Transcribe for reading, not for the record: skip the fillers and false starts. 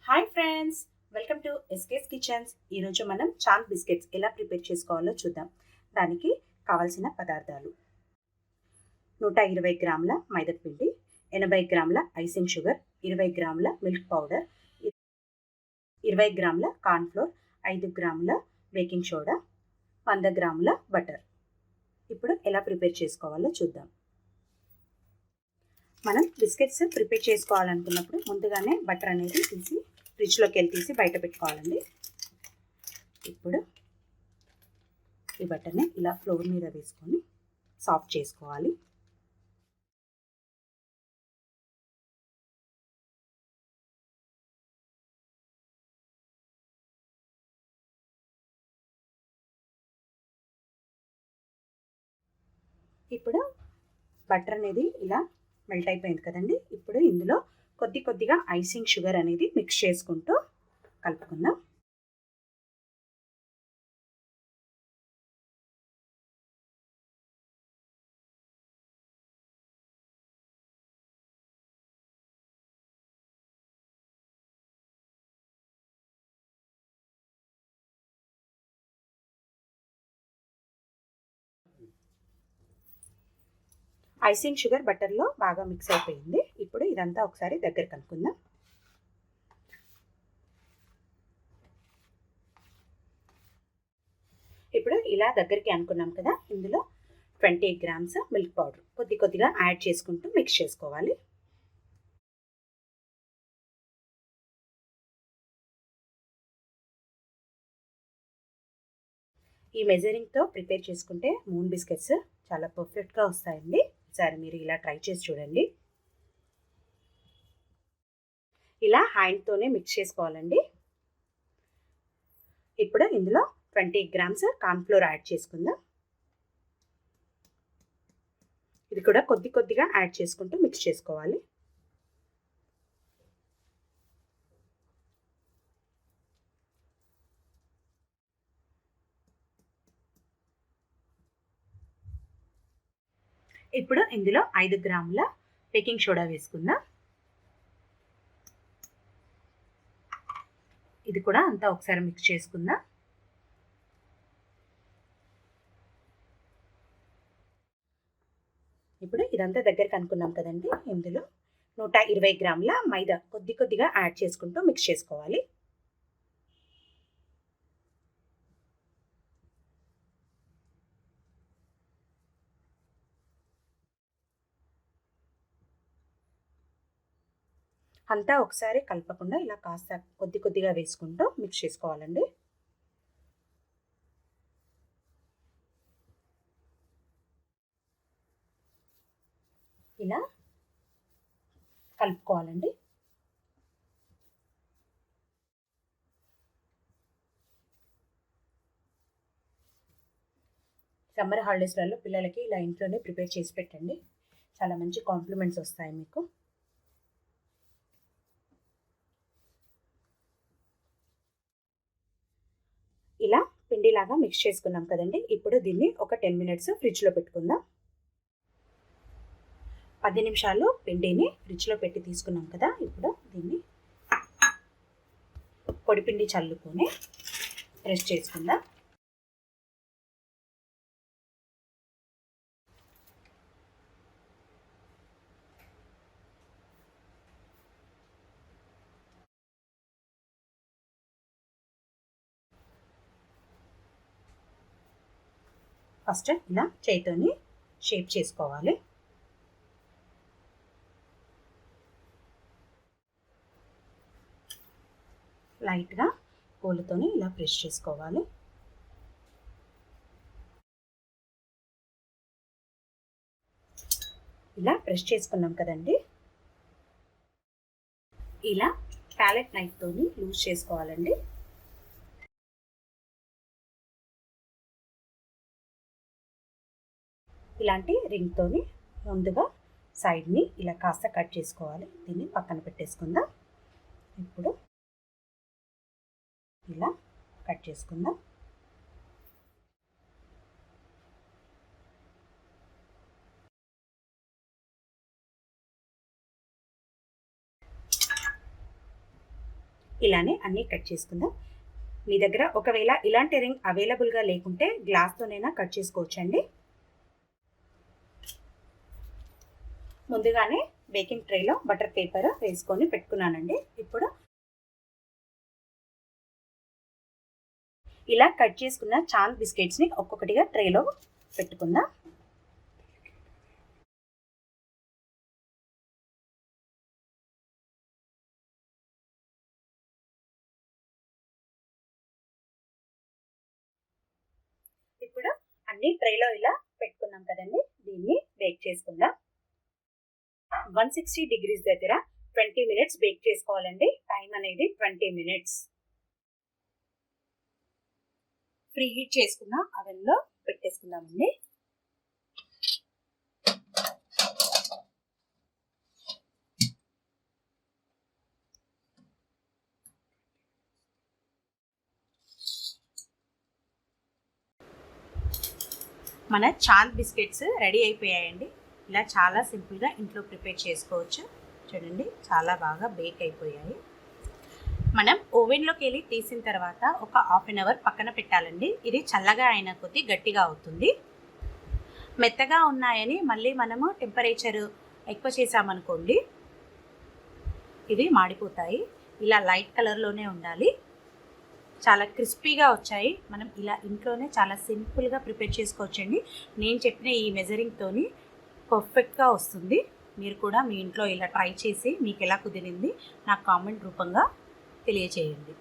Hi friends, welcome to SK's kitchens. ఈరోజు మనం Chand biscuits ఎలా ప్రిపేర్ చేసుకోవాలో చూద్దాం. దానికి కావాల్సిన పదార్థాలు: 120 గ్రాముల మైదాపిండి, 80 గ్రాముల ఐసింగ్ షుగర్, 20 గ్రాముల మిల్క్ పౌడర్, 20 గ్రాముల కార్న్ఫ్లోర్, 5 గ్రాముల బేకింగ్ సోడా, 100 గ్రాముల బటర్. ఇప్పుడు ఎలా ప్రిపేర్ చేసుకోవాలో చూద్దాం. మనం బిస్కెట్స్ ప్రిపేర్ చేసుకోవాలనుకున్నప్పుడు ముందుగానే బటర్ అనేది తీసి ఫ్రిడ్జ్లోకి తీసి బయట పెట్టుకోవాలండి. ఇప్పుడు ఈ బటర్ని ఇలా ఫ్లోర్ మీద వేసుకొని సాఫ్ట్ చేసుకోవాలి. ఇప్పుడు బటర్ అనేది ఇలా మెల్ట్ అయిపోయింది కదండి. ఇప్పుడు ఇందులో కొద్దిగా ఐసింగ్ షుగర్ అనేది మిక్స్ చేసుకుంటూ కలుపుకుందాం. ఐసింగ్ షుగర్ బటర్లో బాగా మిక్స్ అయిపోయింది. ఇప్పుడు ఇదంతా ఒకసారి దగ్గర కలుపుకుందాం. ఇప్పుడు ఇలా దగ్గరికి అనుకున్నాం కదా, ఇందులో 20 గ్రామ్స్ మిల్క్ పౌడర్ కొద్దిగా యాడ్ చేసుకుంటూ మిక్స్ చేసుకోవాలి. ఈ మెజరింగ్తో ప్రిపేర్ చేసుకుంటే మూన్ బిస్కెట్స్ చాలా పర్ఫెక్ట్గా వస్తాయండి. ఈసారి మీరు ఇలా ట్రై చేసి చూడండి. ఇలా హ్యాండ్తోనే మిక్స్ చేసుకోవాలండి. ఇప్పుడు ఇందులో 20 గ్రామ్స్ కార్న్ఫ్లోర్ యాడ్ చేసుకుందాం. ఇది కూడా కొద్దిగా యాడ్ చేసుకుంటూ మిక్స్ చేసుకోవాలి. ఇప్పుడు ఇందులో 5 గ్రాముల బేకింగ్ సోడా వేసుకుందాం. ఇది కూడా అంతా ఒకసారి మిక్స్ చేసుకుందాం. ఇప్పుడు ఇదంతా దగ్గరికి అనుకున్నాం కదండి. ఇందులో 120 గ్రాముల మైదా కొద్దిగా యాడ్ చేసుకుంటూ మిక్స్ చేసుకోవాలి. అంతా ఒకసారి కలపకుండా ఇలా కాస్త కొద్దిగా వేసుకుంటూ మిక్స్ చేసుకోవాలండి. ఇలా కలుపుకోవాలండి. సమ్మర్ హాలిడేస్లలో పిల్లలకి ఇలా ఇంట్లోనే ప్రిపేర్ చేసి పెట్టండి. చాలా మంచి కాంప్లిమెంట్స్ వస్తాయి మీకు. ఇలా పిండిలాగా మిక్స్ చేసుకున్నాం కదండి. ఇప్పుడు దీన్ని ఒక 10 మినిట్స్ ఫ్రిడ్జ్లో పెట్టుకుందాం. 10 నిమిషాలు పిండిని ఫ్రిడ్జ్లో పెట్టి తీసుకున్నాం కదా. ఇప్పుడు దీన్ని పొడిపిండి చల్లుకొని ప్రెస్ చేసుకుందాం. ఫస్ట్ ఇలా చేతితోని షేప్ చేసుకోవాలి. లైట్గా కోలుతోని ఇలా ప్రెస్ చేసుకోవాలి. ఇలా ప్రెస్ చేసుకున్నాం కదండి. ఇలా ప్యాలెట్ నైఫ్తోని లూజ్ చేసుకోవాలండి. ఇలాంటి రింగ్తోని ముందుగా సైడ్ని ఇలా కాస్త కట్ చేసుకోవాలి. దీన్ని పక్కన పెట్టేసుకుందాం. ఇప్పుడు ఇలా కట్ చేసుకుందాం. ఇలానే అన్నీ కట్ చేసుకుందాం. మీ దగ్గర ఒకవేళ ఇలాంటి రింగ్ అవైలబుల్గా లేకుంటే గ్లాస్తోనైనా కట్ చేసుకోవచ్చండి. ముందుగానే బేకింగ్ ట్రేలో బటర్ పేపర్ వేసుకొని పెట్టుకున్నానండి. ఇప్పుడు ఇలా కట్ చేసుకున్న చాంద్ బిస్కెట్స్ని ఒక్కొక్కటిగా ట్రేలో పెట్టుకుందాం. ఇప్పుడు అన్ని ట్రేలో ఇలా పెట్టుకున్నాం కదండి, దీన్ని బేక్ చేసుకుందాం. 160 డిగ్రీస్ దగ్గర 20 మినిట్స్ బేక్ చేసుకోవాలండి. టైం అనేది 20 మినిట్స్. ప్రీ హీట్ చేసుకున్న అవెన్లో పెట్టేసుకుందామండి. మన చాంద్ బిస్కెట్స్ రెడీ అయిపోయాయండి. ఇలా చాలా సింపుల్గా ఇంట్లో ప్రిపేర్ చేసుకోవచ్చు. చూడండి, చాలా బాగా బేక్ అయిపోయాయి. మనం ఓవెన్లోకి వెళ్ళి తీసిన తర్వాత ఒక హాఫ్ అన్ అవర్ పక్కన పెట్టాలండి. ఇది చల్లగా అయిన కొద్దీ గట్టిగా అవుతుంది. మెత్తగా ఉన్నాయని మళ్ళీ మనము టెంపరేచర్ ఎక్కువ చేసామనుకోండి, ఇవి మాడిపోతాయి. ఇలా లైట్ కలర్లోనే ఉండాలి. చాలా క్రిస్పీగా వచ్చాయి. మనం ఇలా ఇంట్లోనే చాలా సింపుల్గా ప్రిపేర్ చేసుకోవచ్చండి. నేను చెప్పిన ఈ మెజరింగ్తోని పర్ఫెక్ట్గా వస్తుంది. మీరు కూడా మీ ఇంట్లో ఇలా ట్రై చేసి మీకు ఎలా కుదిరింది నాకు కామెంట్ రూపంగా తెలియచేయండి.